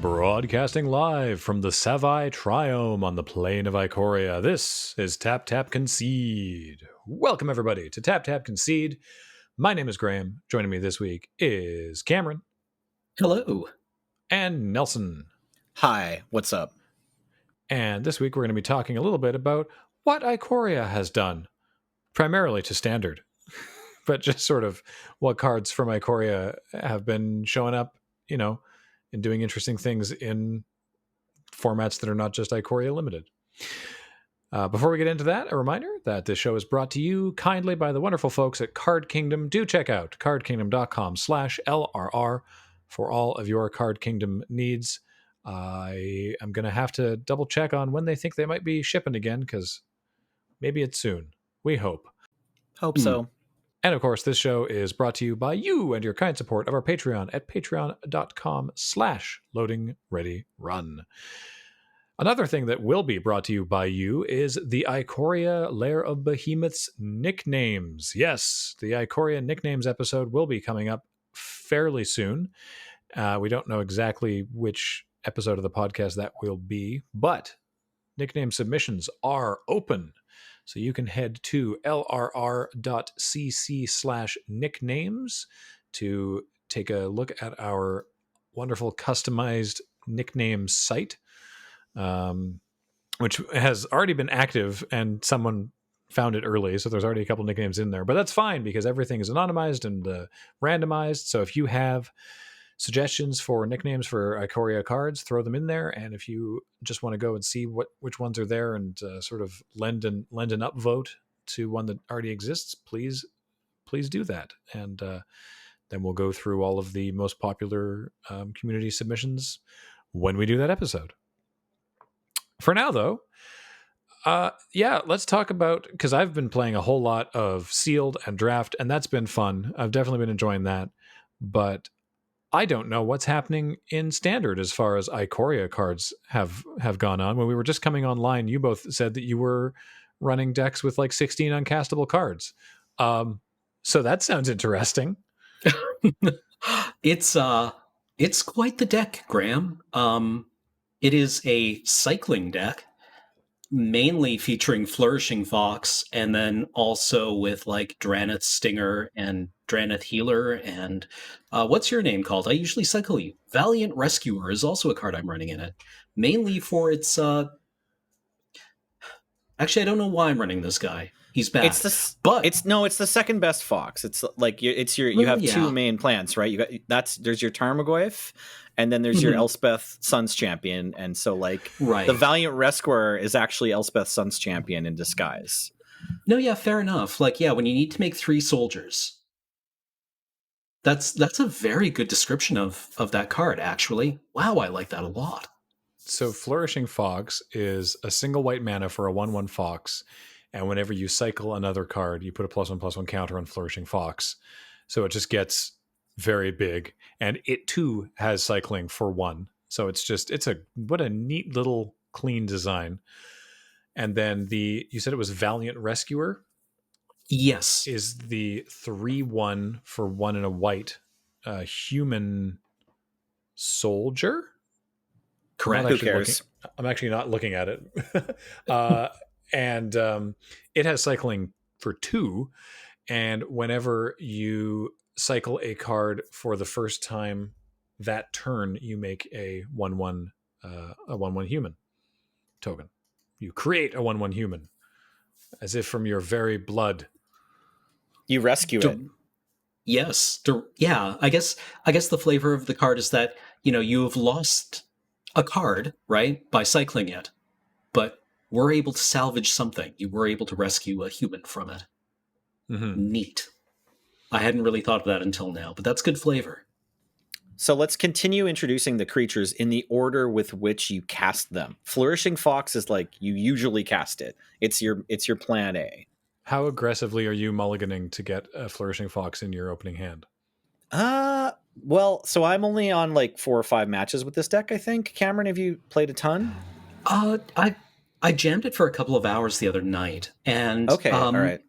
Broadcasting live from the Savai Triome on the plain of Ikoria, this is Tap Tap Concede. Welcome everybody to Tap Tap Concede. My name is Graham. Joining me this week is Cameron. Hello. And Nelson. Hi, what's up? And this week we're going to be talking a little bit about what Ikoria has done, primarily to Standard, but just sort of what cards from Ikoria have been showing up, and doing interesting things in formats that are not just Ikoria limited. Before we get into that, a reminder that this show is brought to you kindly by the wonderful folks at Card Kingdom. Do check out cardkingdom.com/LRR for all of your Card Kingdom needs. I am going to have to double check on when they think they might be shipping again, because maybe it's soon. We hope. Hope so. And of course, this show is brought to you by you and your kind support of our Patreon at patreon.com/loadingreadyrun. Another thing that will be brought to you by you is the Ikoria Lair of Behemoths nicknames. Yes, the Ikoria nicknames episode will be coming up fairly soon. We don't know exactly which episode of the podcast that will be, but nickname submissions are open. So you can head to lrr.cc/nicknames to take a look at our wonderful customized nickname site, which has already been active and someone found it early. So there's already a couple nicknames in there, but that's fine because everything is anonymized and randomized. So if you have suggestions for nicknames for Ikoria cards, throw them in there. And if you just want to go and see which ones are there and sort of lend an upvote to one that already exists, please do that. And then we'll go through all of the most popular community submissions when we do that episode. For now, though, let's talk about, because I've been playing a whole lot of Sealed and Draft, and that's been fun. I've definitely been enjoying that. But I don't know what's happening in Standard as far as Ikoria cards have gone on. When we were just coming online, you both said that you were running decks with like 16 uncastable cards. So that sounds interesting. It's quite the deck, Graham. It is a cycling deck, mainly featuring Flourishing Fox, and then also with like Draneth Stinger and Draneth Healer, and what's your name called? I usually cycle you. Valiant Rescuer is also a card I'm running in it, mainly for its actually I don't know why I'm running this guy. He's bad. It's the second best Fox. It's like you have two main plants, right? There's your Tarmogoyf, and then there's your Elspeth Sun's Champion, and so the Valiant Rescuer is actually Elspeth Sun's Champion in disguise. No, yeah, fair enough. When you need to make 3 soldiers, that's a very good description of that card, actually. Wow, I like that a lot. So Flourishing Fox is a single white mana for a 1/1 Fox. And whenever you cycle another card, you put a +1/+1 counter on Flourishing Fox. So it just gets very big. And it too has cycling for 1. So what a neat little clean design. And then you said it was Valiant Rescuer? Yes. Is the 3/1 for 1 and a white human soldier? Correct. Who cares? I'm actually not looking at it. And it has cycling for 2, and whenever you cycle a card for the first time that turn, you make a 1/1 human token. You create a 1/1 human as if from your very blood. You rescue it. Yes. Yeah. I guess the flavor of the card is that you have lost a card, right, by cycling it, but we're able to salvage something. You were able to rescue a human from it. Mm-hmm. Neat. I hadn't really thought of that until now, but that's good flavor. So let's continue introducing the creatures in the order with which you cast them. Flourishing Fox is like you usually cast it. It's your plan A. How aggressively are you mulliganing to get a Flourishing Fox in your opening hand? Well, so I'm only on 4 or 5 matches with this deck, I think. Cameron, have you played a ton? I jammed it for a couple of hours the other night, and okay, all right.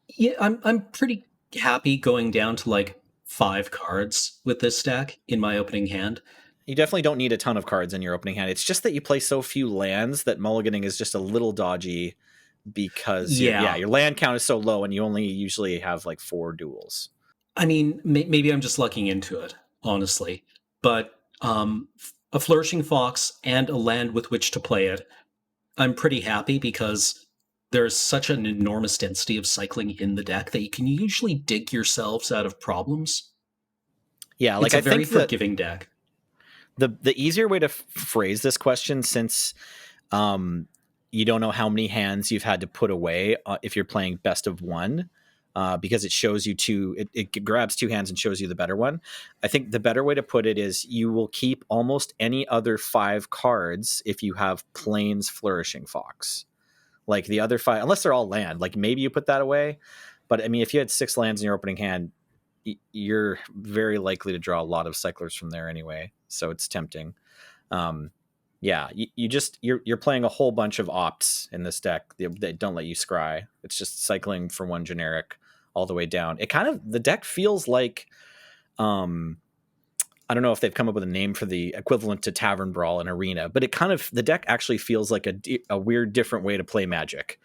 Yeah, I'm pretty happy going down to 5 cards with this stack in my opening hand. You definitely don't need a ton of cards in your opening hand. It's just that you play so few lands that mulliganing is just a little dodgy because your land count is so low and you only usually have like 4 duels. I mean, maybe I'm just lucking into it, honestly. But a Flourishing Fox and a land with which to play it, I'm pretty happy because there's such an enormous density of cycling in the deck that you can usually dig yourselves out of problems. Yeah, like it's a very forgiving deck. The easier way to phrase this question, since you don't know how many hands you've had to put away if you're playing best of one, because it shows you it grabs 2 hands and shows you the better one. I think the better way to put it is you will keep almost any other 5 cards if you have Plains Flourishing Fox. Like the other 5, unless they're all land, like maybe you put that away. But I mean, if you had 6 lands in your opening hand, you're very likely to draw a lot of cyclers from there anyway. So it's tempting. You're playing a whole bunch of opts in this deck that don't let you scry. It's just cycling from one generic all the way down. The deck feels like, I don't know if they've come up with a name for the equivalent to Tavern Brawl in Arena, but the deck actually feels like a weird, different way to play Magic,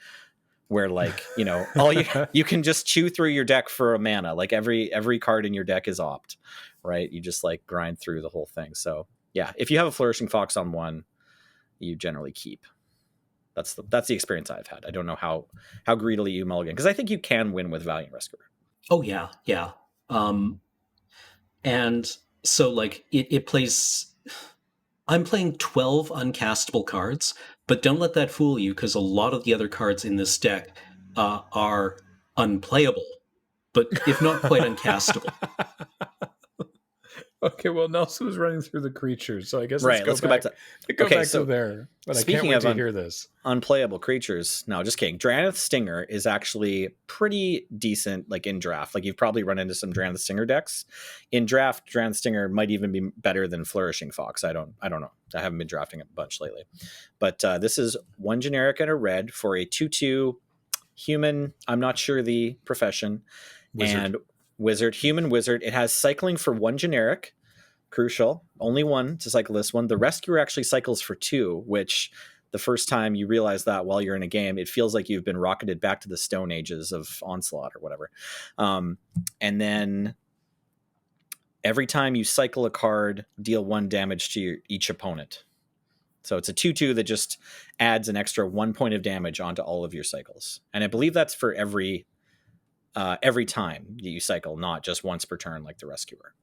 where like, all you can just chew through your deck for a mana. Like every card in your deck is opt, right? You just like grind through the whole thing. So yeah, if you have a Flourishing Fox on one, you generally keep. That's the experience I've had. I don't know how greedily you mulligan, because I think you can win with Valiant Rescuer. Oh yeah. And so like it plays. I'm playing 12 uncastable cards, but don't let that fool you, because a lot of the other cards in this deck are unplayable, but if not quite uncastable. Okay, well, Nelson was running through the creatures, so I guess let's go back to there. But speaking I can't wait of to hear this. Unplayable creatures. No, just kidding. Drannith Stinger is actually pretty decent, like in draft. Like you've probably run into some Drannith Stinger decks. In draft, Drannith Stinger might even be better than Flourishing Fox. I don't know. I haven't been drafting a bunch lately. But this is 1 generic and a red for a 2/2 human. I'm not sure the profession. Wizard. And wizard, human wizard. It has cycling for 1 generic. Crucial. Only 1 to cycle this one. The rescuer actually cycles for 2, which the first time you realize that while you're in a game, it feels like you've been rocketed back to the Stone Ages of Onslaught or whatever. And then every time you cycle a card, deal 1 damage to each opponent. So it's a 2/2 that just adds an extra 1 point of damage onto all of your cycles. And I believe that's for every time that you cycle, not just once per turn like the rescuer.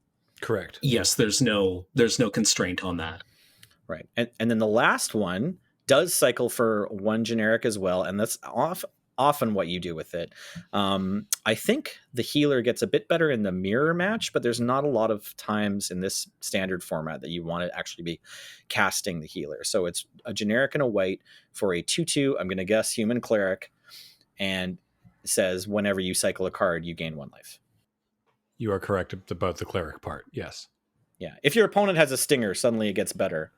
Correct. Yes, there's no constraint on that. Right. And then the last one does cycle for 1 generic as well, and that's often what you do with it. I think the healer gets a bit better in the mirror match, but there's not a lot of times in this standard format that you want to actually be casting the healer. So it's a generic and a white for a 2/2, I'm going to guess human cleric, and it says whenever you cycle a card, you gain 1 life. You are correct about the cleric part. Yes. Yeah. If your opponent has a stinger, suddenly it gets better.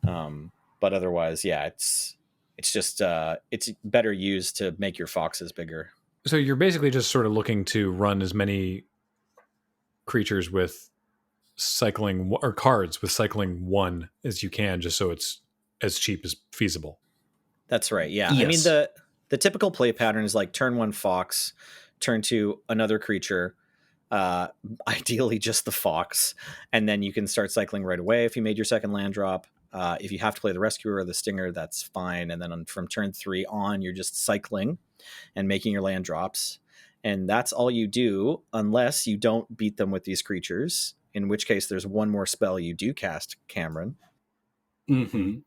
But otherwise, yeah, it's just it's better used to make your foxes bigger. So you're basically just sort of looking to run as many creatures with cycling, or cards with cycling 1 as you can, just so it's as cheap as feasible. That's right. Yeah. Yes. I mean, the typical play pattern is like turn 1 fox, turn 2 another creature, ideally just the fox, and then you can start cycling right away if you made your second land drop. If you have to play the rescuer or the stinger, that's fine. And then from turn 3 on, you're just cycling and making your land drops. And that's all you do, unless you don't beat them with these creatures, in which case there's 1 more spell you do cast, Cameron. Mm-hmm.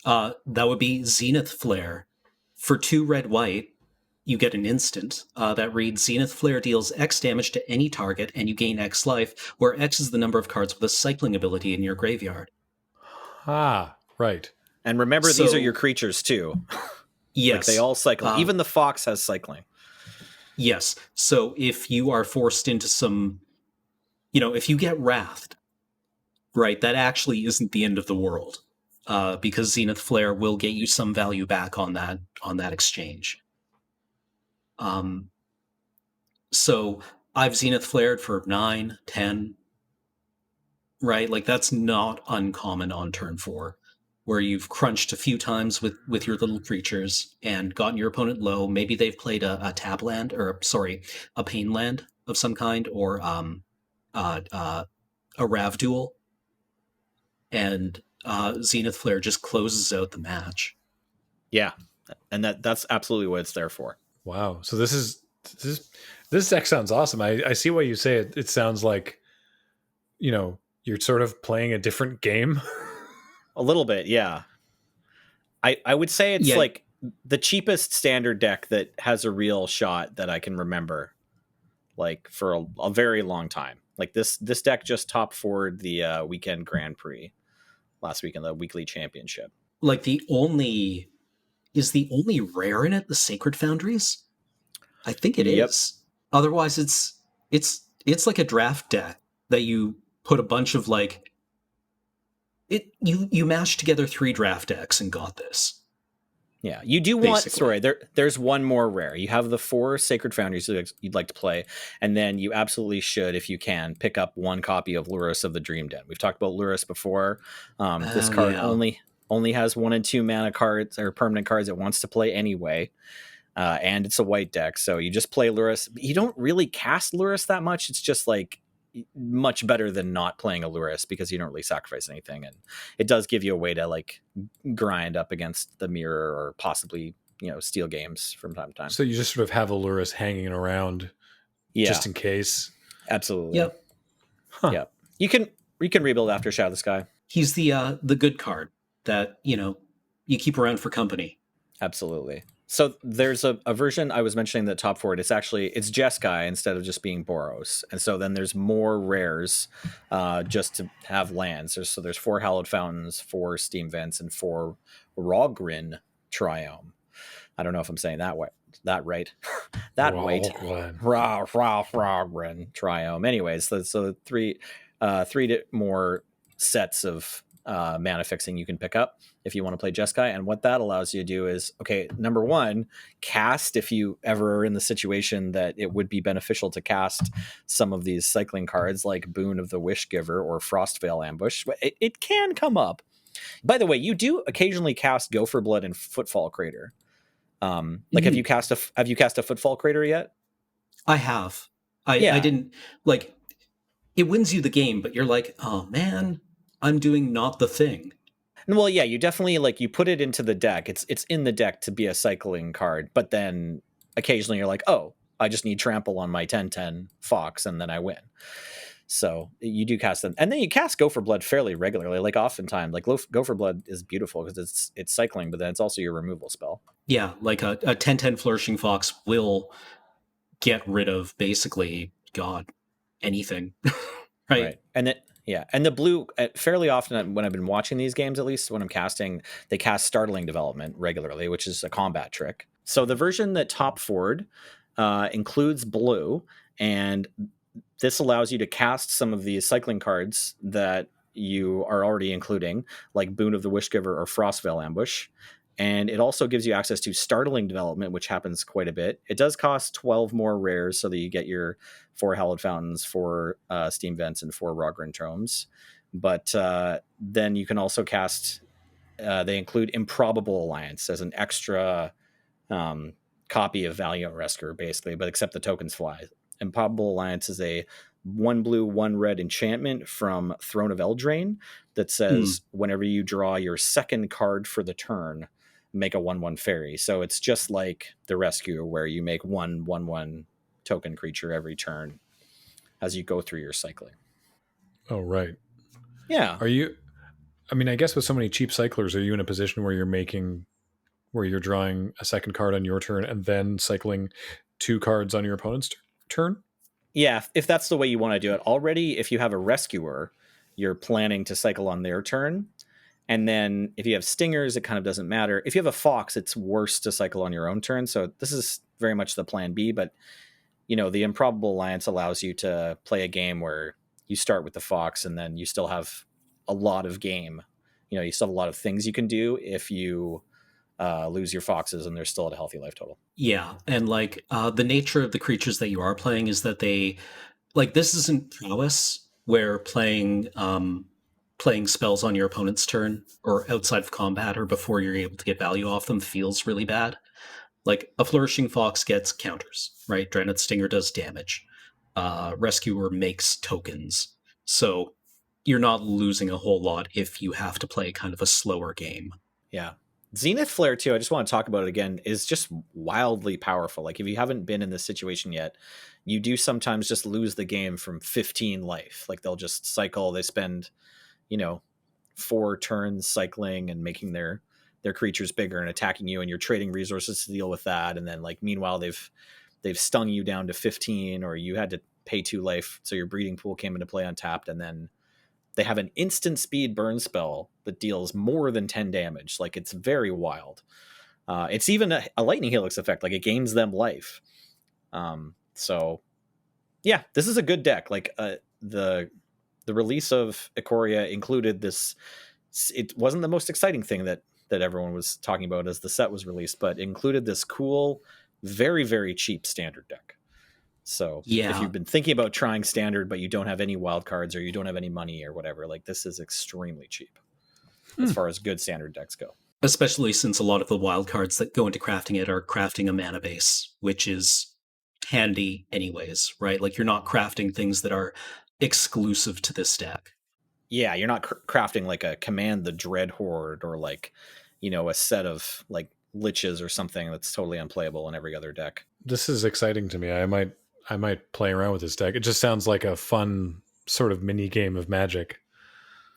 That would be Zenith Flair. For 2 red-white, you get an instant that reads, Zenith Flair deals X damage to any target, and you gain X life, where X is the number of cards with a cycling ability in your graveyard. Ah, right. And remember, these are your creatures too. Yes. Like they all cycle. Even the fox has cycling. Yes. So if you are forced into some, if you get wrathed, right, that actually isn't the end of the world, because Zenith Flair will get you some value back on that exchange. So I've Zenith Flared for 9, 10, right? Like that's not uncommon on turn 4, where you've crunched a few times with your little creatures and gotten your opponent low. Maybe they've played a tap land, or sorry, a pain land of some kind, or a Rav Duel, and Zenith Flair just closes out the match. Yeah, and that's absolutely what it's there for. Wow. So this deck sounds awesome. I see why you say it. It sounds like, you're sort of playing a different game. A little bit, yeah. I would say it's like the cheapest standard deck that has a real shot that I can remember, like for a very long time. Like this deck just top forward the weekend Grand Prix last week in the weekly championship. Like is the only rare in it the Sacred Foundries? I think it is. Otherwise, it's like a draft deck that you put a bunch of like you mashed together 3 draft decks and got this. Yeah, you do want. Sorry, there's one more rare. You have the 4 Sacred Foundries you'd like to play, and then you absolutely should, if you can, pick up 1 copy of Lurrus of the Dream Den. We've talked about Lurrus before. This card only has 1 and 2 mana cards or permanent cards it wants to play anyway, and it's a white deck, so you just play Lurrus. You don't really cast Lurrus that much. It's just like much better than not playing a Lurrus because you don't really sacrifice anything, and it does give you a way to like grind up against the mirror or possibly steal games from time to time. So you just sort of have a Lurrus hanging around, just in case. Absolutely. Yep. Huh. Yep. You can rebuild after Shadow of the Sky. He's the good card that you keep around for company. Absolutely. So there's a version I was mentioning that top forward. It's Jeskai instead of just being Boros, and so then there's more rares just to have lands. There's 4 Hallowed Fountains, 4 Steam Vents, and 4 Rogrin Triome. I don't know if I'm saying that right. Rogrin Triome. Anyways, so 3 more sets of mana fixing you can pick up if you want to play Jeskai. And what that allows you to do is, okay, number 1, cast if you ever are in the situation that it would be beneficial to cast some of these cycling cards like Boon of the Wishgiver or Frostveil Ambush. It can come up. By the way, you do occasionally cast Gopher Blood and Footfall Crater. Have you cast a Footfall Crater yet? I have. I didn't like it wins you the game, but you're like, oh man, I'm doing not the thing. Well, yeah, you definitely you put it into the deck. It's in the deck to be a cycling card, but then occasionally you're like, oh, I just need trample on my 10/10 Fox, and then I win. So you do cast them, and then you cast Gopher Blood fairly regularly. Like oftentimes, Gopher Blood is beautiful because it's cycling, but then it's also your removal spell. Yeah, like a 10/10 Flourishing Fox will get rid of basically anything, right? And it. Yeah, and the blue, fairly often when I've been watching these games, at least when I'm casting, they cast Startling Development regularly, which is a combat trick. So the version that top forward includes blue, and this allows you to cast some of these cycling cards that you are already including, like Boon of the Wishgiver or Frostveil Ambush. And it also gives you access to Startling Development, which happens quite a bit. It does cost 12 more rares so that you get your 4 Hallowed Fountains, 4 Steam Vents, and 4 Rogrin Tomes. But then you can also cast, they include Improbable Alliance as an extra copy of Valiant Rescuer, basically, but except the tokens fly. Improbable Alliance is a 1 blue, 1 red enchantment from Throne of Eldraine that says whenever you draw your second card for the turn, make a 1/1 fairy. So it's just like the Rescue, where you make 1/1 token creature every turn as you go through your cycling. Oh, right. Yeah. I guess with so many cheap cyclers, are you in a position where you're drawing a second card on your turn and then cycling 2 cards on your opponent's turn? Yeah, if that's the way you want to do it. Already, if you have a Rescuer, you're planning to cycle on their turn. And then if you have Stingers, it kind of doesn't matter. If you have a Fox, it's worse to cycle on your own turn. So this is very much the plan B. But, the Improbable Alliance allows you to play a game where you start with the Fox and then you still have a lot of game. You still have a lot of things you can do if you lose your Foxes and they're still at a healthy life total. Yeah, and the nature of the creatures that you are playing is that they, this isn't prowess. where playing spells on your opponent's turn or outside of combat or before you're able to get value off them feels really bad. Like a Flourishing Fox gets counters, right? Dreadnought Stinger does damage. Rescuer makes tokens. So you're not losing a whole lot if you have to play kind of a slower game. Yeah. Zenith Flair, too, I just want to talk about it again, is just wildly powerful. Like, if you haven't been in this situation yet, you do sometimes just lose the game from 15 life. Like, they'll just cycle. They spend, 4 turns cycling and making their creatures bigger and attacking you, and you're trading resources to deal with that. And then, like, meanwhile, they've stung you down to 15, or you had to pay 2 life, so your breeding pool came into play untapped, and then they have an instant speed burn spell that deals more than 10 damage. Like, it's very wild. It's even a lightning helix effect. Like, it gains them life. So yeah, this is a good deck. Like, the release of Ikoria included this. It wasn't the most exciting thing that everyone was talking about as the set was released, but included this cool, very, very cheap standard deck. So if you've been thinking about trying standard, but you don't have any wild cards or you don't have any money or whatever, like, this is extremely cheap as far as good standard decks go. Especially since a lot of the wild cards that go into crafting it are crafting a mana base, which is handy anyways, right? Like, you're not crafting things that are exclusive to this deck. Yeah, you're not crafting like a Command the Dread Horde or like, a set of like liches or something that's totally unplayable in every other deck. This is exciting to me. I might play around with this deck. It just sounds like a fun sort of mini game of Magic.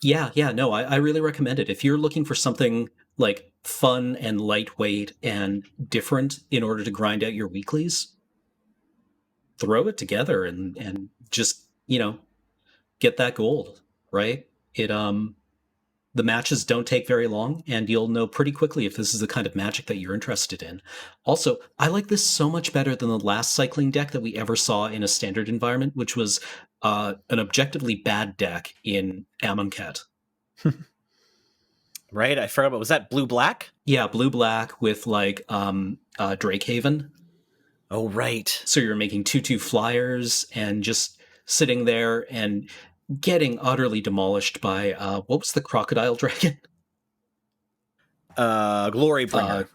Yeah, no, I really recommend it. If you're looking for something like fun and lightweight and different in order to grind out your weeklies, throw it together and just, get that gold, right? The matches don't take very long, and you'll know pretty quickly if this is the kind of Magic that you're interested in. Also, I like this so much better than the last cycling deck that we ever saw in a standard environment, which was an objectively bad deck in Amonkhet. Right? I forgot about, was that blue-black? Yeah, blue-black with like Drakehaven. Oh, right. So you're making 2/2 flyers and just sitting there and getting utterly demolished by what was the crocodile dragon? Glorybringer.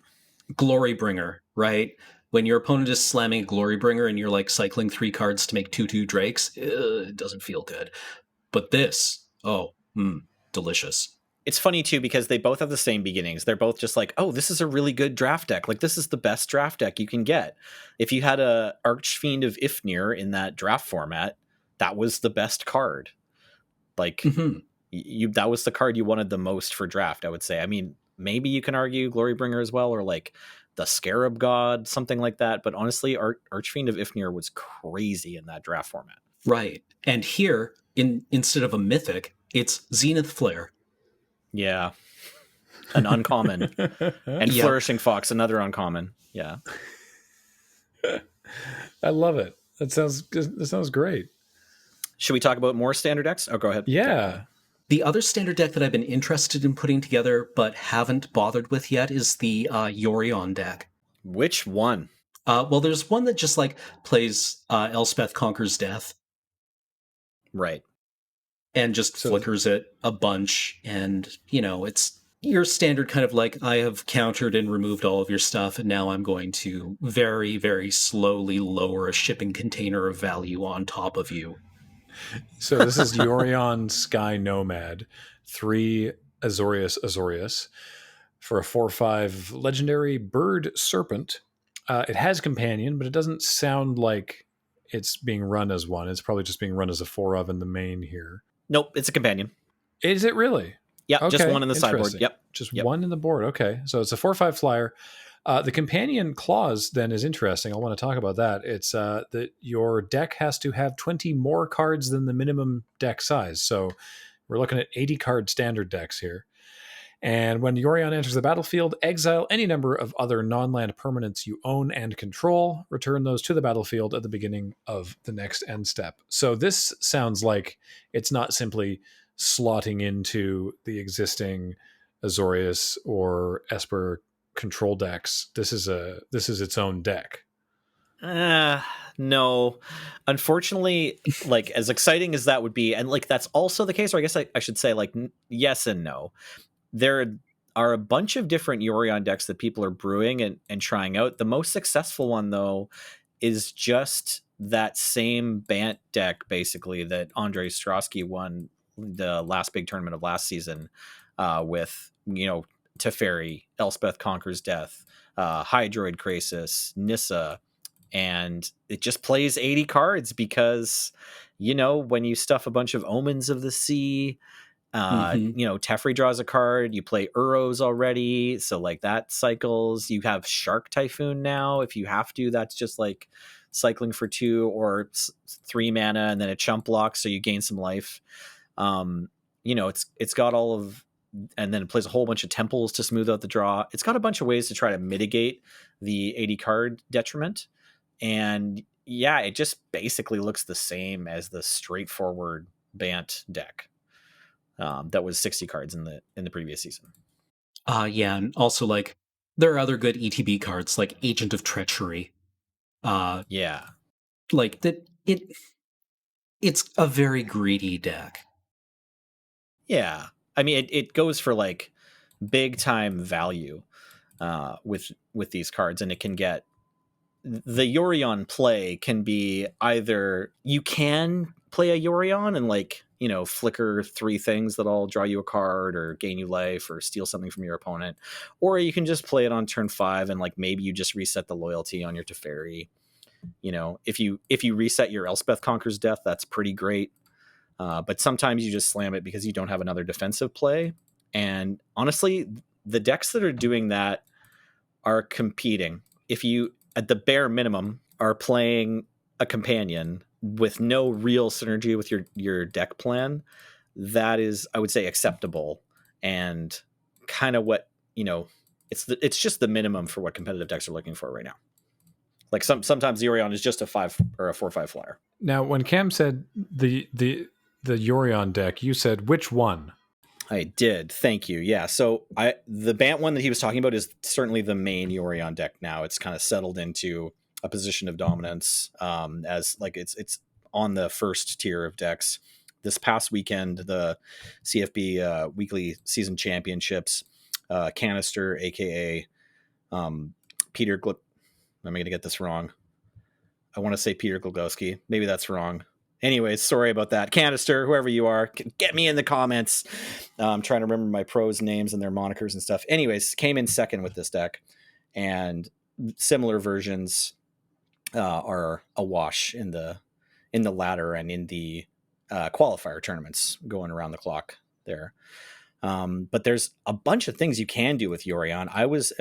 Glorybringer, right? When your opponent is slamming a Glorybringer and you're like cycling 3 cards to make 2/2 drakes, it doesn't feel good. But this, delicious. It's funny too, because they both have the same beginnings. They're both just like, oh, this is a really good draft deck. Like, this is the best draft deck you can get. If you had a Archfiend of Ifnir in that draft format, that was the best card. Like, that was the card you wanted the most for draft, I would say. I mean, maybe you can argue Glorybringer as well, or like the Scarab God, something like that. But honestly, Archfiend of Ifnir was crazy in that draft format. Right. And here, instead of a mythic, it's Zenith Flair. Yeah. An uncommon. And Flourishing Fox, another uncommon. Yeah. I love it. That sounds great. Should we talk about more standard decks? Oh, go ahead. Yeah. The other standard deck that I've been interested in putting together but haven't bothered with yet is the Yorion deck. Which one? Well, there's one that just like plays Elspeth Conquers Death. Right. And just flickers it a bunch. And, it's your standard kind of like, I have countered and removed all of your stuff, and now I'm going to very, very slowly lower a shipping container of value on top of you. So this is Yorion Sky Nomad, 3 Azorius for a 4/5 legendary bird serpent. It has companion, but it doesn't sound like it's being run as one. It's probably just being run as a 4 of in the main here. Nope, it's a companion. Is it really? Yeah, okay, just one in the sideboard. Yep. Just one in the board. Okay. So it's a 4/5 flyer. The companion clause then is interesting. I want to talk about that. It's that your deck has to have 20 more cards than the minimum deck size. So we're looking at 80 card standard decks here. And when Yorion enters the battlefield, exile any number of other non-land permanents you own and control. Return those to the battlefield at the beginning of the next end step. So this sounds like it's not simply slotting into the existing Azorius or Esper control decks. This is its own deck. No, unfortunately, like as exciting as that would be, and like that's also the case, or I guess I should say like yes and no. There are a bunch of different Yorion decks that people are brewing and trying out. The most successful one though is just that same Bant deck basically that Andre Strosky won the last big tournament of last season with, Teferi, Elspeth Conquers Death, Hydroid Krasis, Nissa, and it just plays 80 cards because, when you stuff a bunch of Omens of the Sea, Teferi draws a card, you play Uros already, so like that cycles. You have Shark Typhoon now if you have to. That's just like cycling for 2 or 3 mana and then a chump block, so you gain some life. It's got all of, and then it plays a whole bunch of temples to smooth out the draw. It's got a bunch of ways to try to mitigate the 80 card detriment. And yeah, it just basically looks the same as the straightforward Bant deck that was 60 cards in the previous season. Yeah, and also like there are other good ETB cards like Agent of Treachery. Yeah, like that. It's a very greedy deck. Yeah, I mean it goes for like big time value with these cards, and it can get the Yorion play can be either you can play a Yorion and like, flicker 3 things that all draw you a card or gain you life or steal something from your opponent, or you can just play it on turn 5 and like maybe you just reset the loyalty on your Teferi. If you reset your Elspeth Conquers Death, that's pretty great. But sometimes you just slam it because you don't have another defensive play. And honestly, the decks that are doing that are competing. If you, at the bare minimum, are playing a companion with no real synergy with your deck plan, that is, I would say, acceptable and kind of what, it's just the minimum for what competitive decks are looking for right now. Like sometimes Yorion is just a 5 or a 4/5 flyer. Now, when Cam said the Yorion deck, you said which one? I did. Thank you. Yeah. So the Bant one that he was talking about is certainly the main Yorion deck now. It's kind of settled into a position of dominance as like it's on the first tier of decks. This past weekend, the CFB weekly season championships, Canister, aka Peter am I going to get this wrong? I want to say Peter Glogowski. Maybe that's wrong. Anyways, sorry about that. Canister, whoever you are, get me in the comments. I'm trying to remember my pros' names and their monikers and stuff. Anyways, came in second with this deck, and similar versions are awash in the ladder and in the qualifier tournaments going around the clock there. But there's a bunch of things you can do with Yorion. I was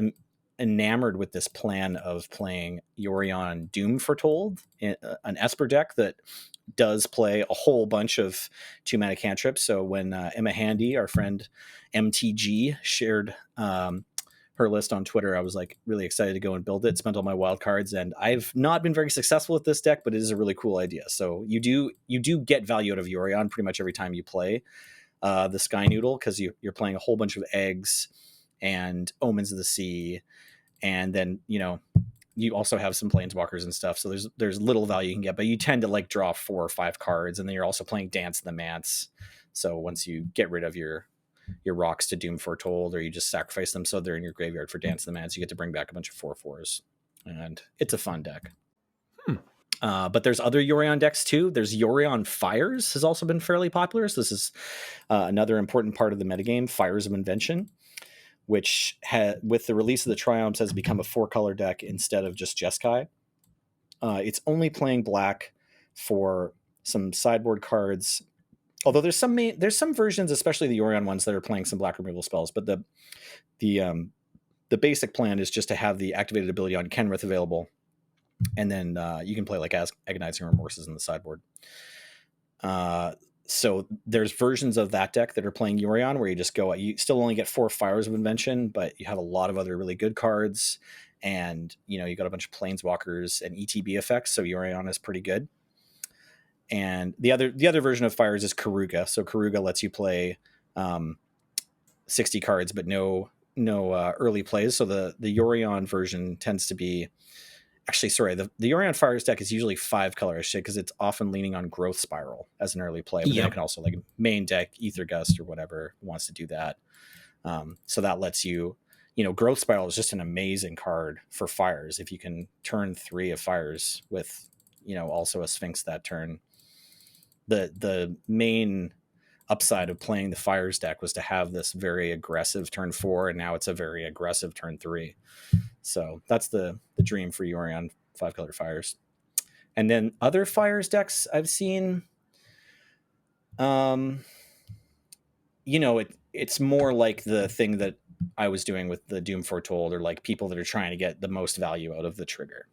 enamored with this plan of playing Yorion Doom Foretold, an Esper deck that does play a whole bunch of 2-mana cantrips. So when Emma Handy, our friend MTG, shared her list on Twitter, I was like really excited to go and build it, spent all my wild cards, and I've not been very successful with this deck, but it is a really cool idea. So you do get value out of Yorion pretty much every time you play the Sky Noodle, because you're playing a whole bunch of eggs and Omens of the Sea, and then you also have some planeswalkers and stuff, so there's little value you can get, but you tend to like draw 4 or 5 cards, and then you're also playing Dance of the Manse. So once you get rid of your rocks to Doom Foretold, or you just sacrifice them so they're in your graveyard for Dance of the Manse, you get to bring back a bunch of 4/4s, and it's a fun deck. But there's other Yorion decks too. There's Yorion Fires has also been fairly popular. So this is another important part of the metagame, Fires of Invention, which with the release of the Triumphs has become a 4-color deck instead of just Jeskai. It's only playing black for some sideboard cards, although there's some versions, especially the Yorion ones, that are playing some black removal spells. But the basic plan is just to have the activated ability on Kenrith available, and then you can play like Agonizing Remorses in the sideboard. So there's versions of that deck that are playing Yorion where you just go, you still only get 4 Fires of Invention, but you have a lot of other really good cards, and you got a bunch of planeswalkers and ETB effects, so Yorion is pretty good. And the other version of Fires is Karuga. So Karuga lets you play 60 cards, but no early plays. So the Yorion version tends to be actually, sorry, the Yorion Fires deck is usually 5 color shit because it's often leaning on Growth Spiral as an early play. But then it can also, like, main deck Ether Gust or whatever wants to do that. So that lets you, Growth Spiral is just an amazing card for Fires. If you can turn 3 of Fires with, also a Sphinx that turn. The main upside of playing the Fires deck was to have this very aggressive turn 4, and now it's a very aggressive turn 3. So that's the dream for Yorion 5 color Fires. And then other Fires decks I've seen, it's more like the thing that I was doing with the Doom Foretold, or like people that are trying to get the most value out of the trigger.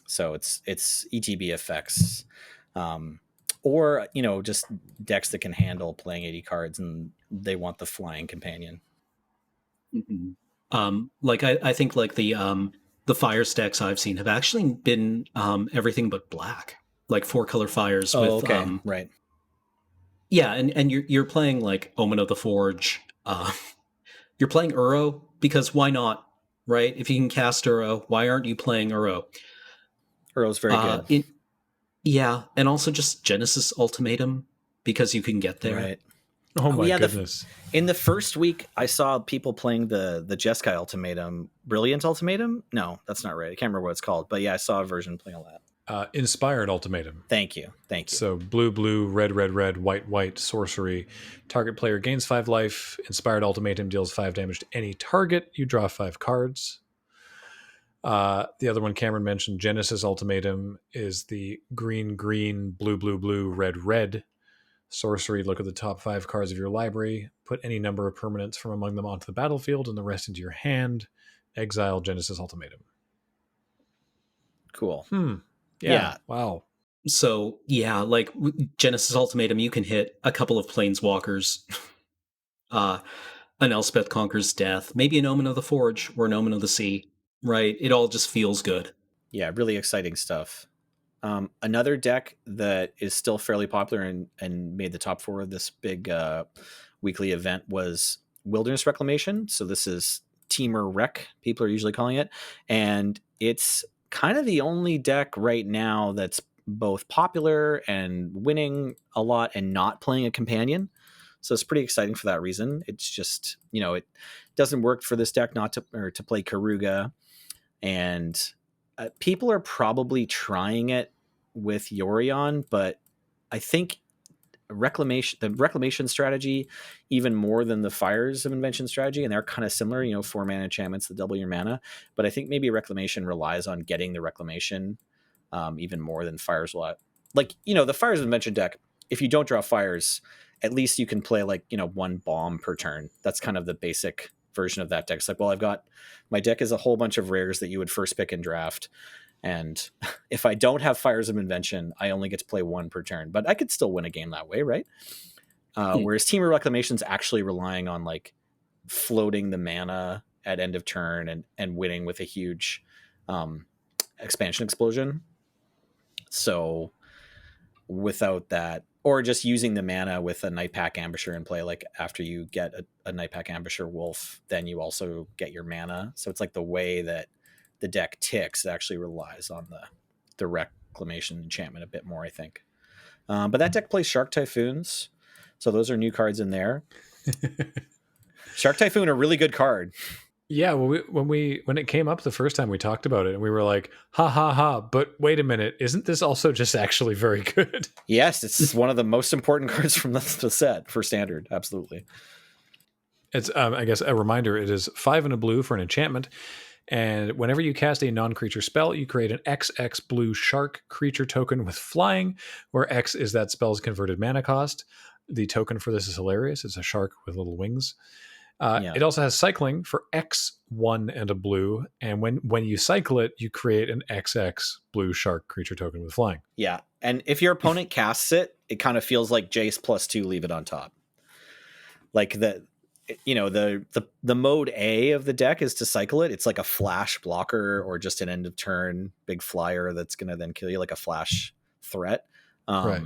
So it's ETB effects, or just decks that can handle playing 80 cards and they want the flying companion. Mm-hmm. I think like the Fires decks I've seen have actually been everything but black, like 4 color Fires. Right. Yeah, and you're playing like Omen of the Forge. You're playing Uro because why not, right? If you can cast Uro, why aren't you playing Uro? Uro's very good. And also just Genesis Ultimatum because you can get there. Right. Oh my goodness. In the first week, I saw people playing the Jeskai Ultimatum. Brilliant Ultimatum? No, that's not right. I can't remember what it's called. But yeah, I saw a version playing a lot. Inspired Ultimatum. Thank you. So blue, red, white, sorcery. Target player gains 5 life. Inspired Ultimatum deals 5 damage to any target. You draw 5 cards. The other one Cameron mentioned, Genesis Ultimatum, is the green, blue, red. Sorcery, look at the top 5 cards of your library. Put any number of permanents from among them onto the battlefield and the rest into your hand. Exile Genesis Ultimatum. Cool. Yeah. Wow. So, yeah, like Genesis Ultimatum, you can hit a couple of Planeswalkers, an Elspeth Conquers Death, maybe an Omen of the Forge or an Omen of the Sea, right? It all just feels good. Yeah, really exciting stuff. Another deck that is still fairly popular and made the top 4 of this big weekly event was Wilderness Reclamation. So this is Timur Rec, people are usually calling it. And it's kind of the only deck right now that's both popular and winning a lot and not playing a companion. So it's pretty exciting for that reason. It's just, it doesn't work for this deck not to play Karuga. And people are probably trying it with Yorion, but I think the Reclamation strategy, even more than the Fires of Invention strategy, and they're kind of similar, 4 mana enchantments that double your mana. But I think maybe Reclamation relies on getting the Reclamation even more than Fires will. Like, the Fires of Invention deck, if you don't draw Fires, at least you can play 1 bomb per turn. That's kind of the basic version of that deck. It's like, well, I've got my deck is a whole bunch of rares that you would first pick in draft. And if I don't have Fires of Invention, I only get to play 1 per turn, but I could still win a game that way, right? Whereas Timur Reclamation's actually relying on floating the mana at end of turn and winning with a huge expansion explosion. So without that, or just using the mana with a Nightpack Ambusher in play, after you get a Nightpack Ambusher Wolf, then you also get your mana. So it's the way that the deck ticks actually relies on the Reclamation enchantment a bit more, I think. But that deck plays Shark Typhoons, so those are new cards in there. Shark Typhoon, a really good card. Yeah, well, when it came up the first time, we talked about it, and we were like, ha ha ha, but wait a minute, isn't this also just actually very good? Yes, it's one of the most important cards from the set for Standard, absolutely. It's, I guess, a reminder, it is 5 and a blue for an enchantment, and whenever you cast a non-creature spell, you create an XX blue shark creature token with flying, where X is that spell's converted mana cost. The token for this is hilarious. It's a shark with little wings. It also has cycling for X1 and a blue, and when you cycle it, you create an XX blue shark creature token with flying. Yeah, and if your opponent casts it, it kind of feels like Jace +2, leave it on top. The mode A of the deck is to cycle it. It's like a flash blocker or just an end of turn big flyer that's going to then kill you, like a flash threat. Right.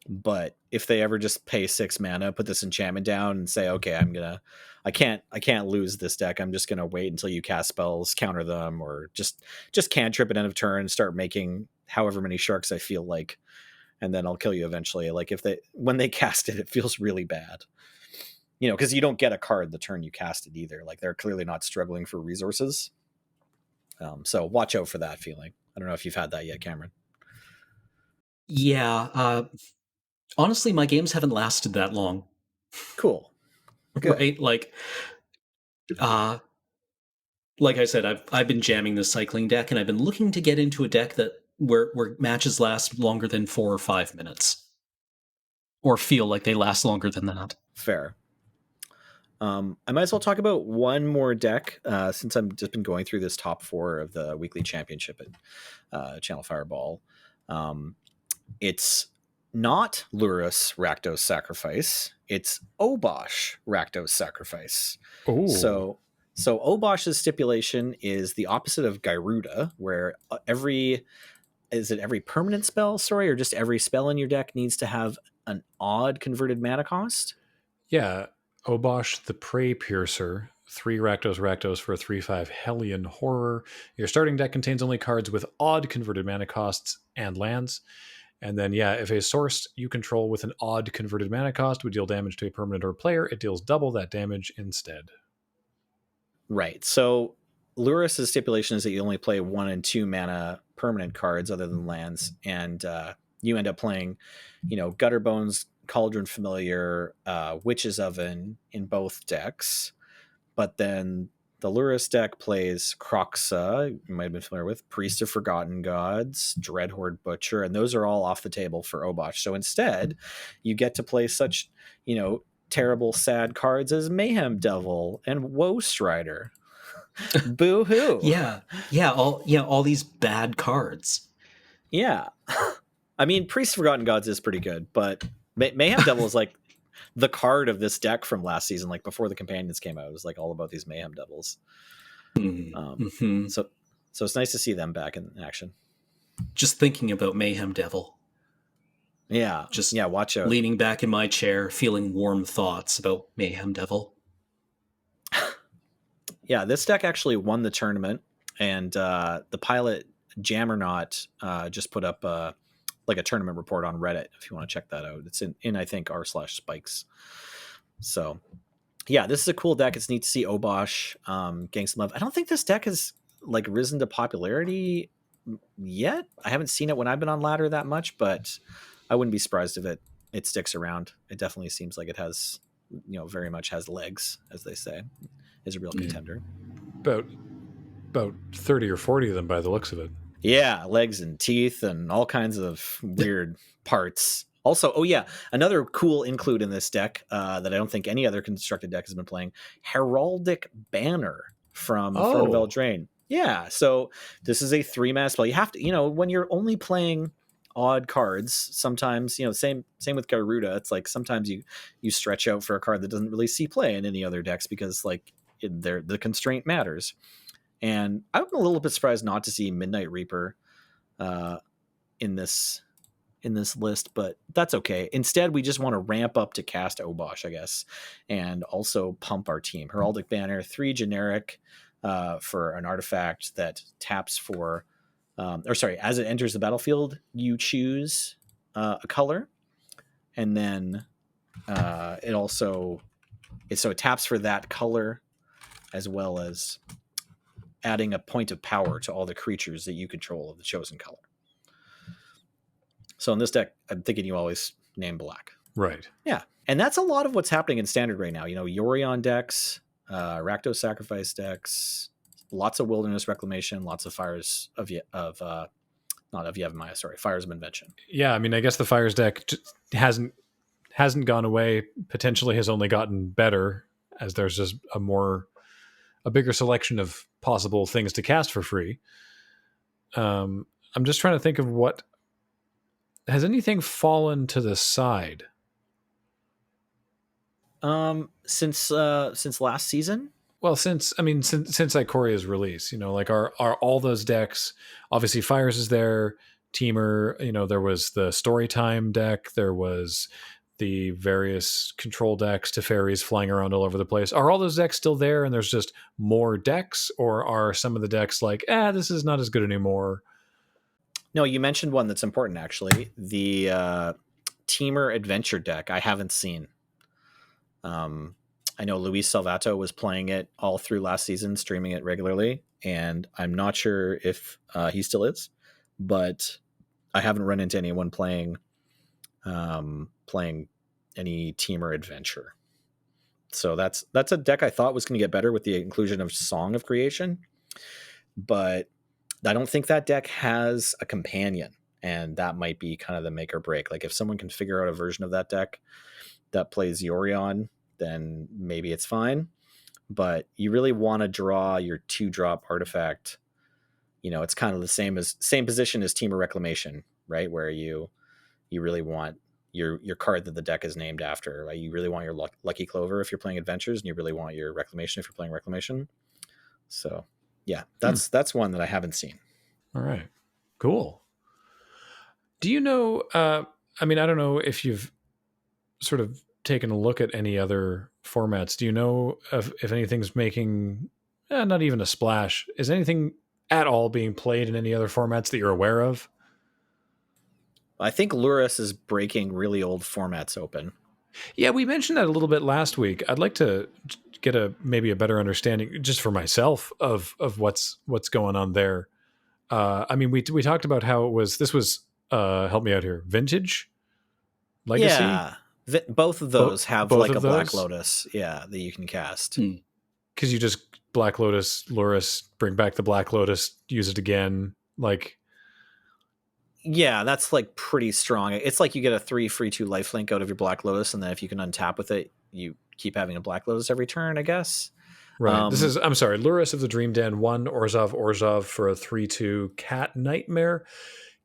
But if they ever just pay 6 mana, put this enchantment down, and say, okay, I can't lose this deck. I'm just gonna wait until you cast spells, counter them, or just cantrip at end of turn, start making however many sharks I feel like, and then I'll kill you eventually. Like when they cast it, it feels really bad. Because you don't get a card the turn you cast it either. Like they're clearly not struggling for resources. So watch out for that feeling. I don't know if you've had that yet, Cameron. Yeah. Honestly, my games haven't lasted that long. Cool. Good. Right? Like I said, I've been jamming this cycling deck, and I've been looking to get into a deck where matches last longer than 4 or 5 minutes, or feel like they last longer than that. Fair. I might as well talk about one more deck since I've just been going through this top 4 of the weekly championship at Channel Fireball. It's not Lurrus Rakdos Sacrifice. It's Obosh Rakdos Sacrifice. Ooh. So Obosh's stipulation is the opposite of Gyruda, where every permanent spell, or just every spell in your deck needs to have an odd converted mana cost? Yeah. Obosh the Prey Piercer, 3 Rakdos for a 3/5 Hellion Horror. Your starting deck contains only cards with odd converted mana costs and lands. And then, if a source you control with an odd converted mana cost would deal damage to a permanent or player, it deals double that damage instead. Right. So Lurrus' stipulation is that you only play 1 and 2 mana permanent cards other than lands, and you end up playing, Gutterbones, Cauldron Familiar, Witch's Oven in both decks. But then the Lurrus deck plays Kroxa, you might have been familiar with, Priest of Forgotten Gods, Dreadhorde Butcher, and those are all off the table for Obosh. So instead, you get to play such, terrible, sad cards as Mayhem Devil and Woe Strider. Boo-hoo. Yeah, all these bad cards. Yeah. I mean, Priest of Forgotten Gods is pretty good, but Mayhem Devil is like the card of this deck from last season, like before the companions came out. It was like all about these Mayhem Devils. Mm-hmm. So it's nice to see them back in action. Just thinking about Mayhem Devil. Yeah. Watch out. Leaning back in my chair, feeling warm thoughts about Mayhem Devil. Yeah, this deck actually won the tournament, and the pilot Jammernaut just put up a tournament report on Reddit if you want to check that out. It's in I think r/spikes. So yeah, this is a cool deck. It's neat to see Obosh getting some love. I don't think this deck has risen to popularity yet. I haven't seen it when I've been on ladder that much, but I wouldn't be surprised if it sticks around. It definitely seems like it has, very much has legs, as they say. Is a real contender. About 30 or 40 of them by the looks of it. Yeah, legs and teeth and all kinds of weird parts. Also, another cool include in this deck that I don't think any other constructed deck has been playing, Heraldic Banner from Throne of Eldraine. Yeah, so this is a 3-mana spell. You have to, when you're only playing odd cards, sometimes, same with Gyruda, it's like sometimes you stretch out for a card that doesn't really see play in any other decks because the constraint matters. And I'm a little bit surprised not to see Midnight Reaper in this list, but that's okay. Instead, we just want to ramp up to cast Obosh, I guess, and also pump our team. Heraldic Banner, 3 generic for an artifact that taps for, as it enters the battlefield, you choose a color, and then it taps for that color, as well as adding a point of power to all the creatures that you control of the chosen color. So in this deck, I'm thinking you always name black. Right. Yeah. And that's a lot of what's happening in Standard right now. Yorion decks, Rakdos Sacrifice decks, lots of Wilderness Reclamation, lots of Fires of Fires of Invention. Yeah, I mean, I guess the Fires deck hasn't gone away, potentially has only gotten better, as there's just a bigger selection of possible things to cast for free. I'm just trying to think of what has anything fallen to the side since last season. Well, since Ikoria's release, are all those decks, obviously Fires is there, Timur, there was the Storytime deck, there was the various control decks, Teferis flying around all over the place. Are all those decks still there and there's just more decks, or are some of the decks like, this is not as good anymore? No, you mentioned one that's important, actually. The Timur Adventure deck I haven't seen. I know Luis Salvato was playing it all through last season, streaming it regularly, and I'm not sure if he still is, but I haven't run into anyone playing any Timur Adventure. So that's a deck I thought was going to get better with the inclusion of Song of Creation, but I don't think that deck has a companion, and that might be kind of the make or break. Like if someone can figure out a version of that deck that plays Yorion, then maybe it's fine. But you really want to draw your 2-drop artifact. It's kind of the same position as Timur Reclamation, right? Where you really want your card that the deck is named after. Right? You really want your Lucky Clover if you're playing Adventures, and you really want your Reclamation if you're playing Reclamation. So yeah, that's one that I haven't seen. All right, cool. Do you know? I don't know if you've sort of taken a look at any other formats. Do you know if anything's making not even a splash? Is anything at all being played in any other formats that you're aware of? I think Luris is breaking really old formats open. Yeah, we mentioned that a little bit last week. I'd like to get maybe a better understanding just for myself of what's going on there. We talked about how this was help me out here, Vintage Legacy. Yeah, both of those have like a Black Lotus, that you can cast. Because you just Black Lotus, Luris, bring back the Black Lotus, use it again. Yeah, that's like pretty strong. It's like you get a 3 free 2 lifelink out of your Black Lotus, and then if you can untap with it, you keep having a Black Lotus every turn, I guess. Right. This is, Luris of the Dream Den, 1 Orzhov for a 3/2 Cat Nightmare.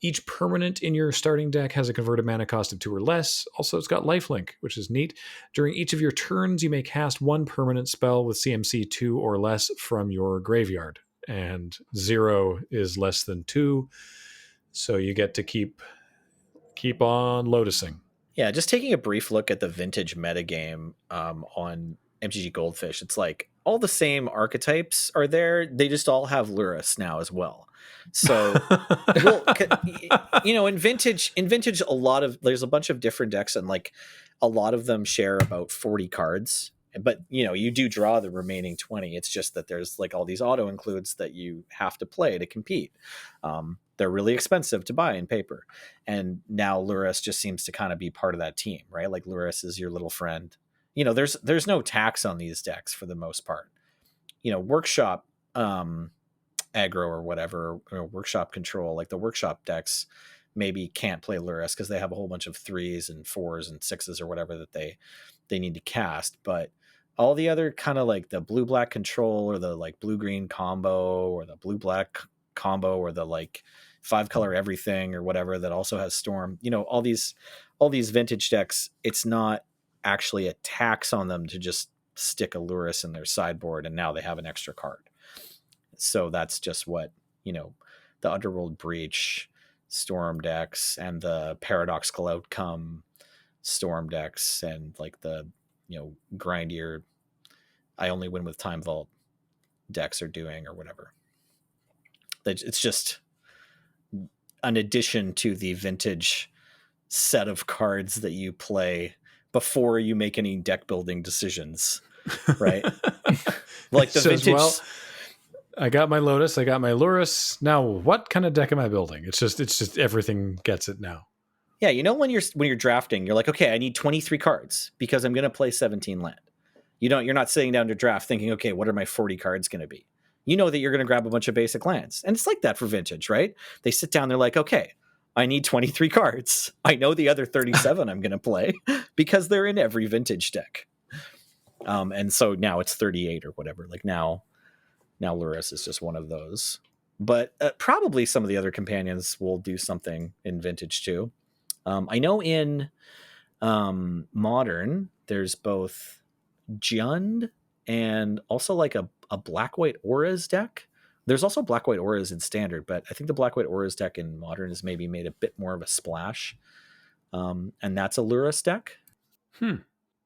Each permanent in your starting deck has a converted mana cost of 2 or less. Also, it's got lifelink, which is neat. During each of your turns, you may cast 1 permanent spell with CMC 2 or less from your graveyard. And 0 is less than 2. So you get to keep on lotusing. Yeah, just taking a brief look at the Vintage metagame on MTG Goldfish, it's like all the same archetypes are there. They just all have Luris now as well. So, in Vintage, there's a bunch of different decks, and like a lot of them share about 40 cards. But you do draw the remaining 20. It's just that there's like all these auto includes that you have to play to compete. They're really expensive to buy in paper, and now Luris just seems to kind of be part of that team, right? Like Luris is your little friend. There's no tax on these decks for the most part. Workshop aggro or whatever, or workshop control, like the workshop decks maybe can't play Luris because they have a whole bunch of 3s and 4s and 6s or whatever that they need to cast. But all the other kind of like the blue-black control, or the like blue-green combo, or the blue-black combo, or the like 5-color everything or whatever that also has Storm, all these Vintage decks, it's not actually a tax on them to just stick a Luris in their sideboard and now they have an extra card. So that's just what, the Underworld Breach Storm decks and the Paradoxical Outcome Storm decks and like the, grindier I only win with Time Vault decks are doing or whatever. It's just an addition to the Vintage set of cards that you play before you make any deck building decisions, right? Like the Vintage. I got my Lotus, I got my Luris. Now, what kind of deck am I building? It's just everything gets it now. Yeah, when you're drafting, you're like, okay, I need 23 cards because I'm going to play 17 land. You're not sitting down to draft thinking, okay, what are my 40 cards going to be? You know that you're going to grab a bunch of basic lands. And it's like that for Vintage, right? They sit down, they're like, okay, I need 23 cards. I know the other 37 I'm going to play because they're in every Vintage deck. And so now it's 38 or whatever. Like now Luris is just one of those. But probably some of the other companions will do something in Vintage too. I know in Modern, there's both Jund and also like a black-white auras deck There's also black-white auras in standard, but I think the black-white auras deck in modern has maybe made a bit more of a splash. And that's a Lurrus deck.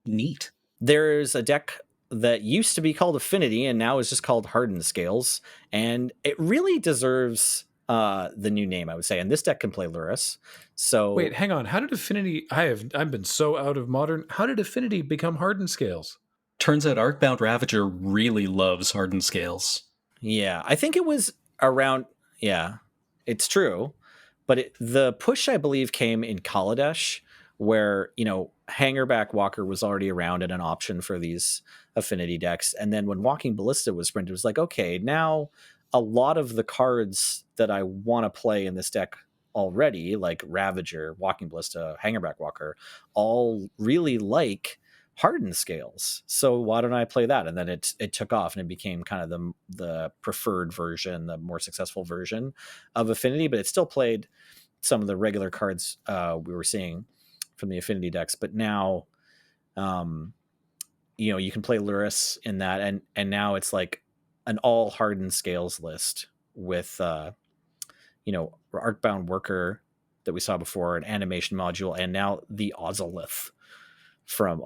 Neat. There's a deck that used to be called Affinity and now is just called Hardened Scales, and it really deserves the new name, I would say. And this deck can play Lurrus. So wait, hang on. How did Affinity? I've been so out of modern. How did Affinity become Hardened Scales? Turns out Arcbound Ravager really loves Hardened Scales. Yeah, I think it was around. Yeah, it's true, but the push, I believe, came in Kaladesh, where Hangerback Walker was already around and an option for these Affinity decks. And then when Walking Ballista was printed, it was like, okay, now a lot of the cards that I want to play in this deck already, like Ravager, Walking Ballista, Hangerback Walker, all really like Hardened Scales. So why don't I play that? And then it took off and it became kind of the preferred version, the more successful version of Affinity, but it still played some of the regular cards we were seeing from the Affinity decks. But now, you can play Lurrus in that, and now it's like an all Hardened Scales list with Arcbound Worker that we saw before, an animation module, and now the Ozolith from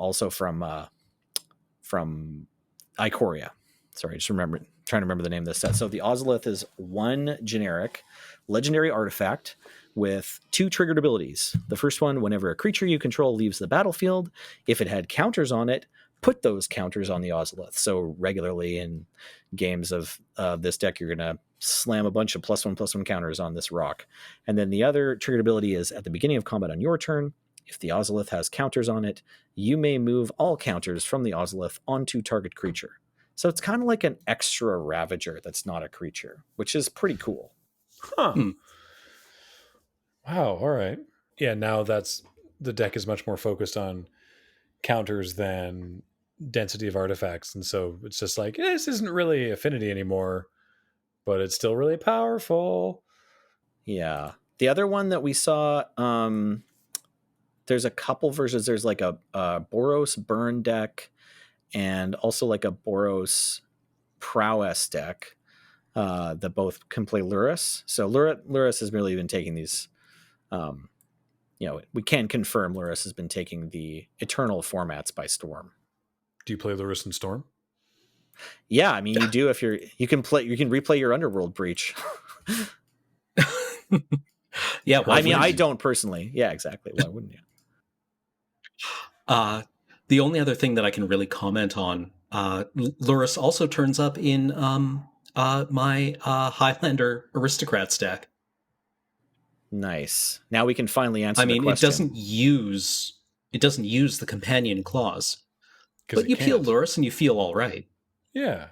Ikoria. Sorry, trying to remember the name of this set. So the Ozolith is one generic legendary artifact with 2 triggered abilities. The first one, whenever a creature you control leaves the battlefield, if it had counters on it, put those counters on the Ozolith. So regularly in games of this deck, you're going to slam a bunch of +1/+1 counters on this rock. And then the other triggered ability is at the beginning of combat on your turn, if the Ozolith has counters on it, you may move all counters from the Ozolith onto target creature. So it's kind of like an extra Ravager that's not a creature, which is pretty cool. Huh. Wow. All right. Yeah. Now the deck is much more focused on counters than density of artifacts. And so it's just like, this isn't really Affinity anymore, but it's still really powerful. Yeah. The other one that we saw, there's a couple versions. There's like a Boros Burn deck and also like a Boros Prowess deck that both can play Lurrus. So Lurrus has really been taking these, we can confirm Lurrus has been taking the Eternal formats by storm. Do you play Lurrus in Storm? Yeah, I mean you do if you can replay your Underworld Breach. Yeah, I mean I don't personally. Yeah, exactly. Why wouldn't you? The only other thing that I can really comment on, Lurrus also turns up in my Highlander Aristocrats deck. Nice. Now we can finally answer. I mean, the question. it doesn't use the companion clause, but you peel Lurrus and you feel all right. Yeah.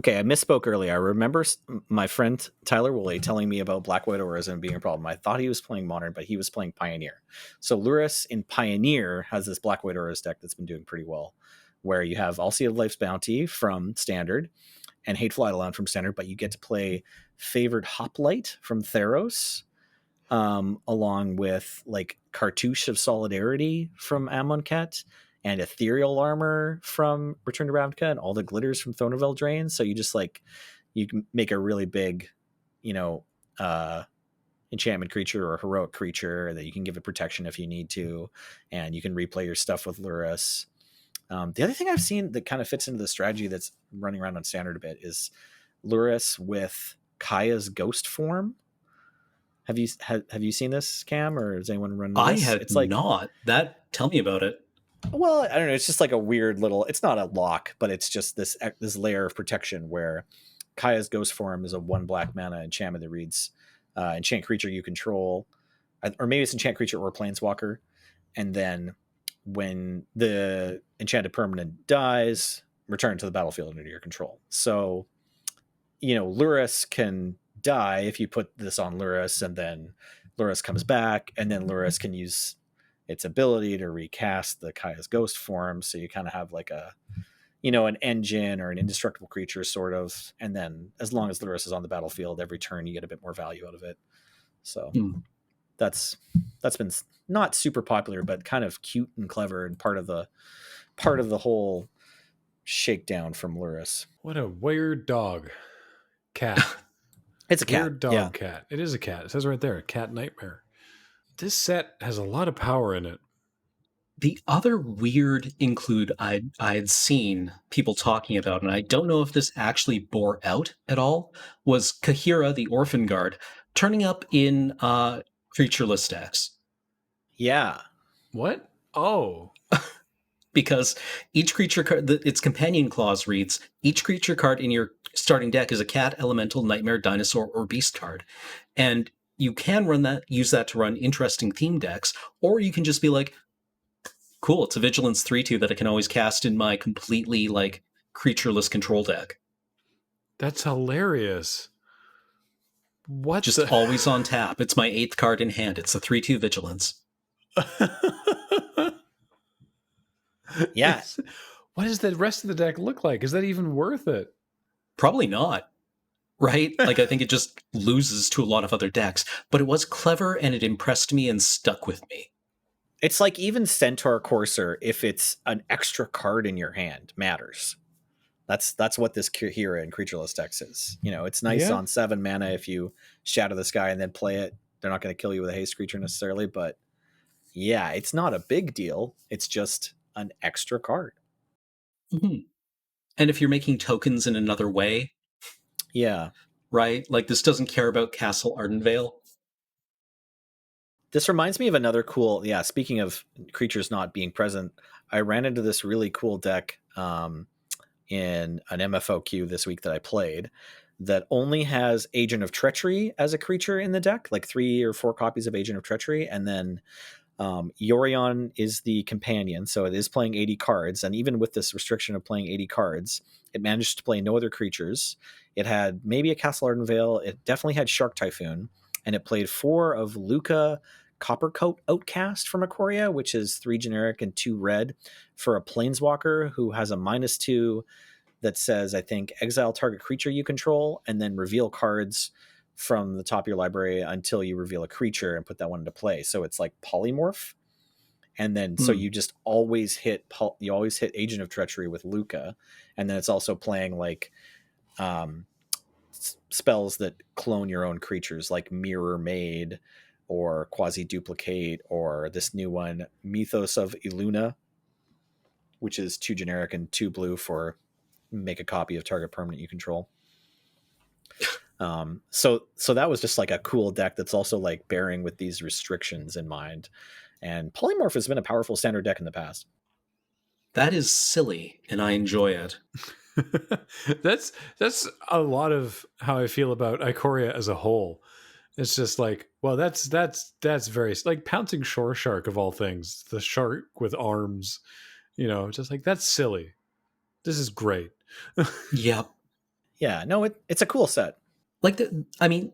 Okay, I misspoke earlier. I remember my friend Tyler Woolley telling me about Black White Auras and being a problem. I thought he was playing Modern, but he was playing Pioneer. So Lurrus in Pioneer has this Black White Auras deck that's been doing pretty well, where you have Alseid of Life's Bounty from Standard and Hateful Eidolon from Standard, but you get to play Favored Hoplite from Theros, along with like Cartouche of Solidarity from Amonkhet, and Ethereal Armor from Return to Ravnica, and all the glitters from Throne of Eldraine. So you just you can make a really big, enchantment creature or heroic creature that you can give it protection if you need to, and you can replay your stuff with Lurrus. The other thing I've seen that kind of fits into the strategy that's running around on Standard a bit is Lurrus with Kaya's Ghost form. Have you seen this, Cam, or has anyone run this? I have not. Tell me about it. Well, I don't know. It's just like a weird little. It's not a lock, but it's just this layer of protection where Kaya's Ghost form is a 1 black mana enchantment that reads enchant creature you control, or maybe it's enchant creature or planeswalker, and then when the enchanted permanent dies, return to the battlefield under your control. So, Lurrus can die if you put this on Lurrus, and then Lurrus comes back, and then Lurrus can use its ability to recast the Kaya's Ghost form. So you kind of have like an engine or an indestructible creature sort of. And then as long as Lurrus is on the battlefield, every turn you get a bit more value out of it. So that's been not super popular, but kind of cute and clever and part of the whole shakedown from Lurrus. What a weird dog. Cat. It's a cat. Weird dog cat. It is a cat. It says right there, cat nightmare. This set has a lot of power in it. The other weird include I'd seen people talking about, and I don't know if this actually bore out at all, was Kahira, the Orphan Guard, turning up in creatureless decks. Yeah. What? Oh. Because each creature card, its companion clause reads, each creature card in your starting deck is a cat, elemental, nightmare, dinosaur, or beast card. And you can use that to run interesting theme decks, or you can just be like, cool, it's a Vigilance 3/2 that I can always cast in my completely like creatureless control deck. That's hilarious. What? Just always on tap. It's my 8th card in hand. It's a 3/2 Vigilance. Yeah. What does the rest of the deck look like? Is that even worth it? Probably not. Right? Like, I think it just loses to a lot of other decks. But it was clever, and it impressed me and stuck with me. It's like even Centaur Courser, if it's an extra card in your hand, matters. That's what this Kahira and creatureless decks is. You know, it's nice on 7 mana if you Shadow the Sky and then play it. They're not going to kill you with a haste creature necessarily, but yeah, it's not a big deal. It's just an extra card. Mm-hmm. And if you're making tokens in another way, yeah, right? Like, this doesn't care about Castle Ardenvale. This reminds me of another cool, speaking of creatures not being present, I ran into this really cool deck in an MFO queue this week that I played that only has Agent of Treachery as a creature in the deck, like 3 or 4 copies of Agent of Treachery, and then Yorion is the companion, so it is playing 80 cards, and even with this restriction of playing 80 cards, it managed to play no other creatures. It had maybe a Castle Ardenvale, it definitely had Shark Typhoon, and it played 4 of Luca Coppercoat Outcast from Ikoria, which is 3 generic and 2 red for a Planeswalker who has a -2 that says, I think, exile target creature you control, and then reveal cards from the top of your library until you reveal a creature and put that one into play. So it's like polymorph. And then so you just always hit Agent of Treachery with Luca. And then it's also playing like spells that clone your own creatures, like Mirror Maid or Quasi Duplicate, or this new one, Mythos of Iluna, which is 2 generic and 2 blue for make a copy of target permanent you control. So that was just like a cool deck that's also like bearing with these restrictions in mind. And Polymorph has been a powerful standard deck in the past. That is silly, and I enjoy it. That's a lot of how I feel about Ikoria as a whole. It's just like, well, that's very like Pouncing Shore Shark of all things, the shark with arms, just like, that's silly. This is great. Yep. Yeah, no, it's a cool set. Like, I'm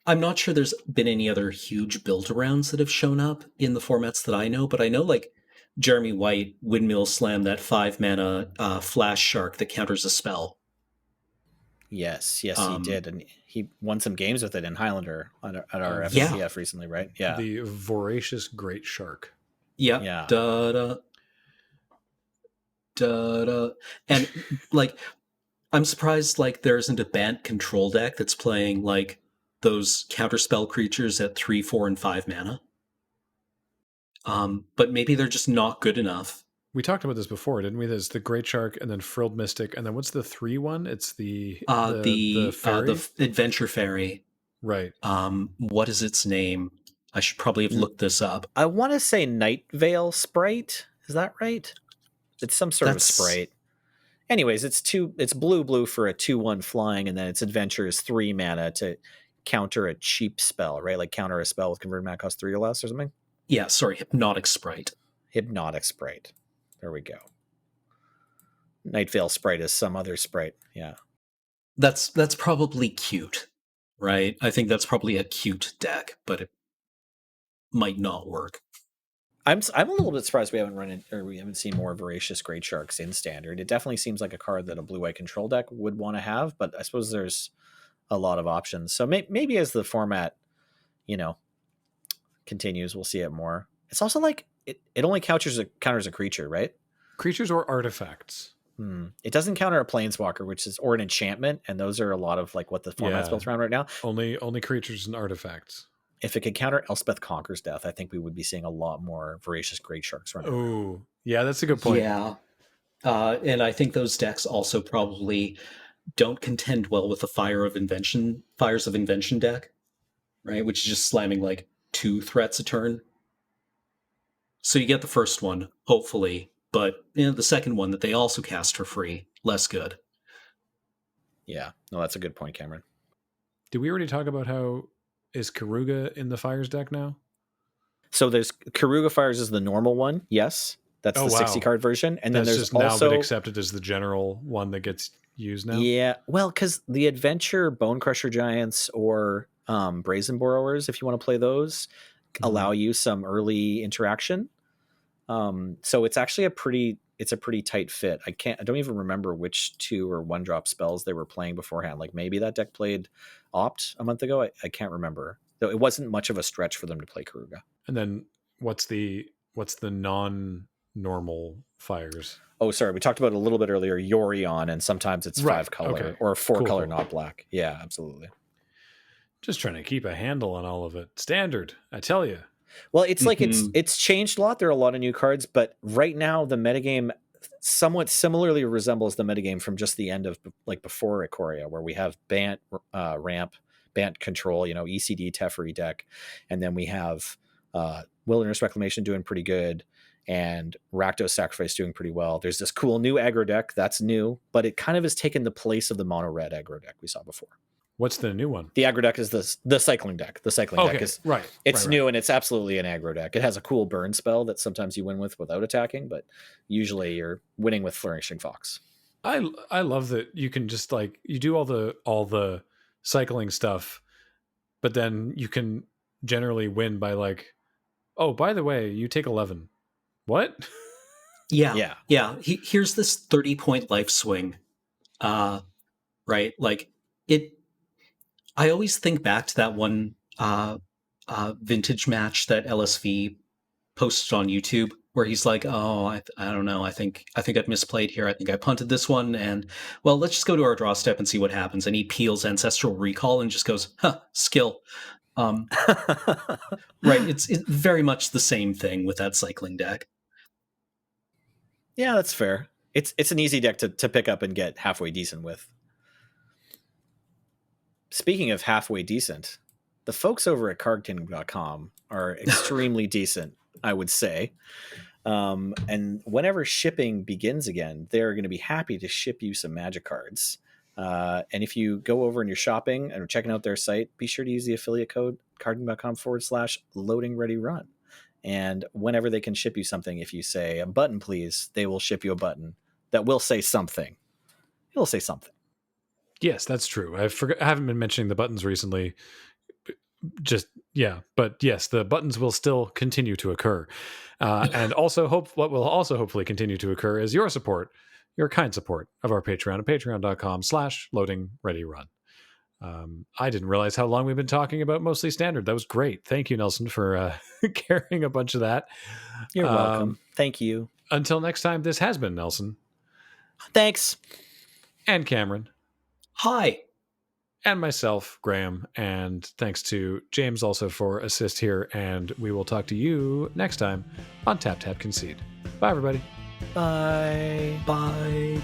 not sure there's been any other huge build-arounds that have shown up in the formats that I know, but I know, like, Jeremy White Windmill Slam that 5 mana Flash Shark that counters a spell. Yes, he did, and he won some games with it in Highlander at our FCF recently, right? Yeah, the Voracious Great Shark. Yeah. Da-da. Da-da. And, like, I'm surprised, like, there isn't a Bant control deck that's playing, like, those counterspell creatures at 3, 4, and 5 mana. But maybe they're just not good enough. We talked about this before, didn't we? There's the Great Shark, and then Frilled Mystic, and then what's the 3 one? It's the fairy? The Adventure Fairy. Right. What is its name? I should probably have looked this up. I want to say Night Veil Sprite. Is that right? It's some sort of sprite. Anyways, it's blue for a 2/1 flying, and then its adventure is 3 mana to counter a cheap spell, right? Like counter a spell with converted mana cost 3 or less or something. Yeah, sorry, Hypnotic Sprite. Hypnotic Sprite. There we go. Night Veil Sprite is some other sprite. Yeah. That's probably cute, right? I think that's probably a cute deck, but it might not work. I'm a little bit surprised we haven't seen more Voracious Great Sharks in Standard. It definitely seems like a card that a blue-white control deck would want to have, but I suppose there's a lot of options. So maybe as the format, continues, we'll see it more. It's also like it only counters a creature, right? Creatures or artifacts. It doesn't counter a planeswalker, or an enchantment, and those are a lot of like what the format's built around right now. Only creatures and artifacts. If it could counter Elspeth Conquers Death, I think we would be seeing a lot more Voracious Great Sharks running. Oh, yeah, that's a good point. Yeah. And I think those decks also probably don't contend well with the Fires of Invention deck, right? Which is just slamming like 2 threats a turn. So you get the first one, hopefully, but the second one that they also cast for free, less good. Yeah, no, that's a good point, Cameron. Did we already talk about how is Karuga in the Fires deck now? So there's Karuga Fires is the normal one, yes. That's the 60 card version. And then there's just also now been accepted as the general one that gets used now. Yeah, well, because the Adventure Bone Crusher Giants or Brazen Borrowers, if you want to play those, allow you some early interaction. So it's actually a pretty tight fit. I don't even remember which 2 or 1-drop spells they were playing beforehand. Like maybe that deck played Opt a month ago. I can't remember. Though it wasn't much of a stretch for them to play Karuga. And then what's the non-normal Fires? Oh, sorry. We talked about it a little bit earlier, Yorion, and sometimes it's 5 color or 4 color, not black. Yeah, absolutely. Just trying to keep a handle on all of it. Standard, I tell you. Well, it's like it's changed a lot. There are a lot of new cards, but right now the metagame somewhat similarly resembles the metagame from just the end of like before Ikoria, where we have Bant ramp, Bant control, ECD Teferi deck, and then we have Wilderness Reclamation doing pretty good, and Rakdos Sacrifice doing pretty well. There's this cool new aggro deck that's new, but it kind of has taken the place of the mono red aggro deck we saw before. What's the new one? The aggro deck is the cycling deck. The cycling deck is right. It's new and it's absolutely an aggro deck. It has a cool burn spell that sometimes you win with without attacking, but usually you're winning with Flourishing Fox. I love that you can just like you do all the cycling stuff, but then you can generally win by like, oh, by the way, you take 11. What? Yeah. Here's this 30-point life swing. Right? Like it. I always think back to that one vintage match that LSV posted on YouTube, where he's like, "Oh, I don't know. I think I've misplayed here. I think I punted this one, and well, let's just go to our draw step and see what happens." And he peels Ancestral Recall and just goes, "Huh, skill." Right? It's very much the same thing with that cycling deck. Yeah, that's fair. It's an easy deck to pick up and get halfway decent with. Speaking of halfway decent, the folks over at cardkingdom.com are extremely decent, I would say. And whenever shipping begins again, they're going to be happy to ship you some Magic cards. And if you go over and you're shopping and checking out their site, be sure to use the affiliate code cardkingdom.com/loading-ready-run. And whenever they can ship you something, if you say a button, please, they will ship you a button that will say something. It'll say something. Yes, that's true. I haven't been mentioning the buttons recently. But yes, the buttons will still continue to occur. And also what will also hopefully continue to occur is your support, your kind support of our Patreon at patreon.com/loading-ready-run. I didn't realize how long we've been talking about mostly standard. That was great. Thank you, Nelson, for carrying a bunch of that. You're welcome. Thank you. Until next time, this has been Nelson. Thanks. And Cameron. Hi. And myself, Graham. And thanks to James also for assist here. And we will talk to you next time on Tap Tap Concede. Bye, everybody. Bye. Bye.